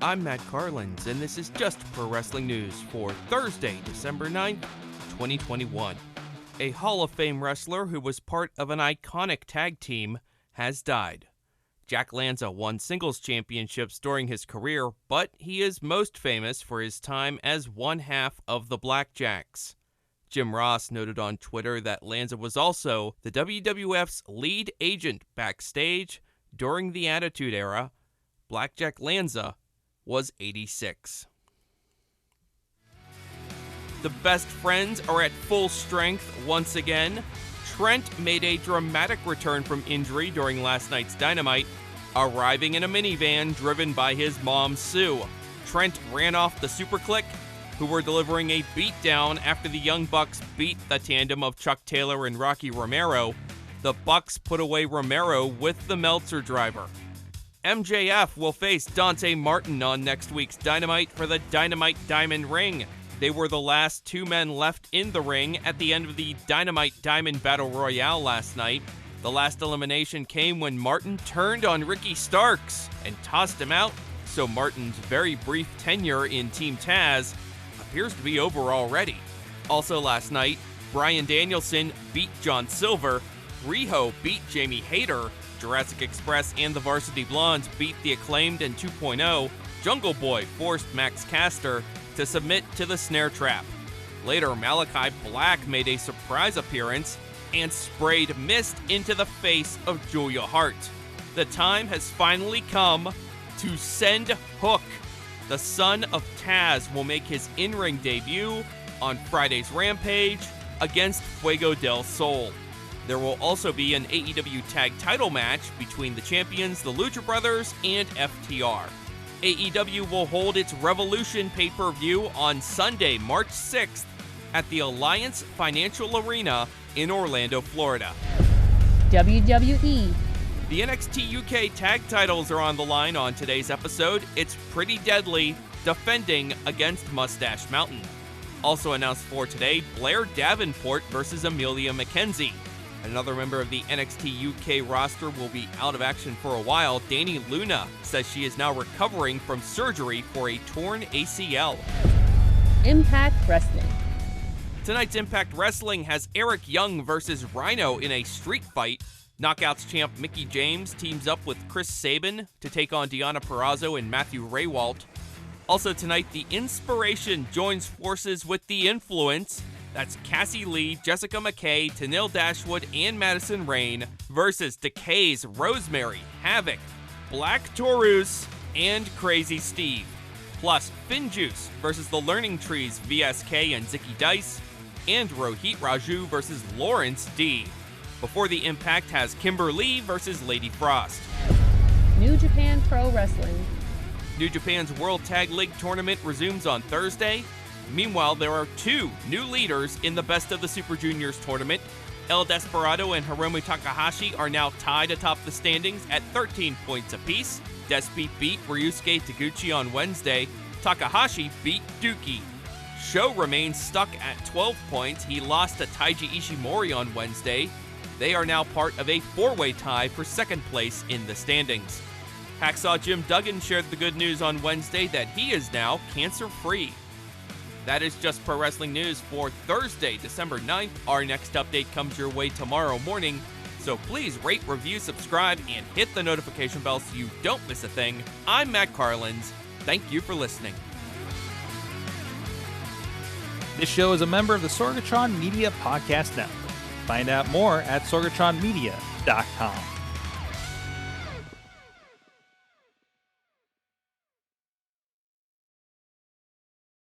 I'm Matt Carlins, and this is just Pro Wrestling News for Thursday, December 9th, 2021. A Hall of Fame wrestler who was part of an iconic tag team has died. Jack Lanza won singles championships during his career, but he is most famous for his time as one half of the Blackjacks. Jim Ross noted on Twitter that Lanza was also the WWF's lead agent backstage during the Attitude Era. Blackjack Lanza was 86. The Best Friends are at full strength once again. Trent made a dramatic return from injury during last night's Dynamite, arriving in a minivan driven by his mom, Sue. Trent ran off the SuperKliq, who were delivering a beatdown after the Young Bucks beat the tandem of Chuck Taylor and Rocky Romero. The Bucks put away Romero with the Meltzer Driver. MJF will face Dante Martin on next week's Dynamite for the Dynamite Diamond Ring. They were the last two men left in the ring at the end of the Dynamite Diamond Battle Royale last night. The last elimination came when Martin turned on Ricky Starks and tossed him out, so Martin's very brief tenure in Team Taz appears to be over already. Also last night, Bryan Danielson beat John Silver, Riho beat Jamie Hayter, Jurassic Express and the Varsity Blondes beat the Acclaimed and 2.0, Jungle Boy forced Max Caster to submit to the snare trap. Later, Malachi Black made a surprise appearance and sprayed mist into the face of Julia Hart. The time has finally come to send Hook. The son of Taz will make his in-ring debut on Friday's Rampage against Fuego del Sol. There will also be an AEW tag title match between the champions, the Lucha Brothers, and FTR. AEW will hold its Revolution pay-per-view on Sunday, March 6th at the Alliance Financial Arena in Orlando, Florida. WWE. The NXT UK tag titles are on the line on today's episode. It's Pretty Deadly defending against Mustache Mountain. Also announced for today, Blair Davenport versus Amelia McKenzie. Another member of the NXT UK roster will be out of action for a while. Dani Luna says she is now recovering from surgery for a torn ACL. Impact Wrestling. Tonight's Impact Wrestling has Eric Young versus Rhino in a street fight. Knockouts champ Mickie James teams up with Chris Sabin to take on Deonna Purrazzo and Matthew Raywalt. Also tonight, The Inspiration joins forces with The Influence. That's Cassie Lee, Jessica McKay, Tenille Dashwood, and Madison Rayne versus Decay's Rosemary, Havoc, Black Taurus, and Crazy Steve. Plus, Finjuice versus the Learning Trees, VSK and Zicky Dice, and Rohit Raju versus Lawrence D. Before the Impact has Kimber Lee versus Lady Frost. New Japan Pro Wrestling. New Japan's World Tag League tournament resumes on Thursday. Meanwhile, there are two new leaders in the Best of the Super Juniors tournament. El Desperado and Hiromu Takahashi are now tied atop the standings at 13 points apiece. Despy beat Ryusuke Taguchi on Wednesday. Takahashi beat Dookie. Sho remains stuck at 12 points. He lost to Taiji Ishimori on Wednesday. They are now part of a four-way tie for second place in the standings. Hacksaw Jim Duggan shared the good news on Wednesday that he is now cancer-free. That is just Pro Wrestling News for Thursday, December 9th. Our next update comes your way tomorrow morning, so please rate, review, subscribe, and hit the notification bell so you don't miss a thing. I'm Matt Carlins. Thank you for listening. This show is a member of the Sorgatron Media Podcast Network. Find out more at sorgatronmedia.com.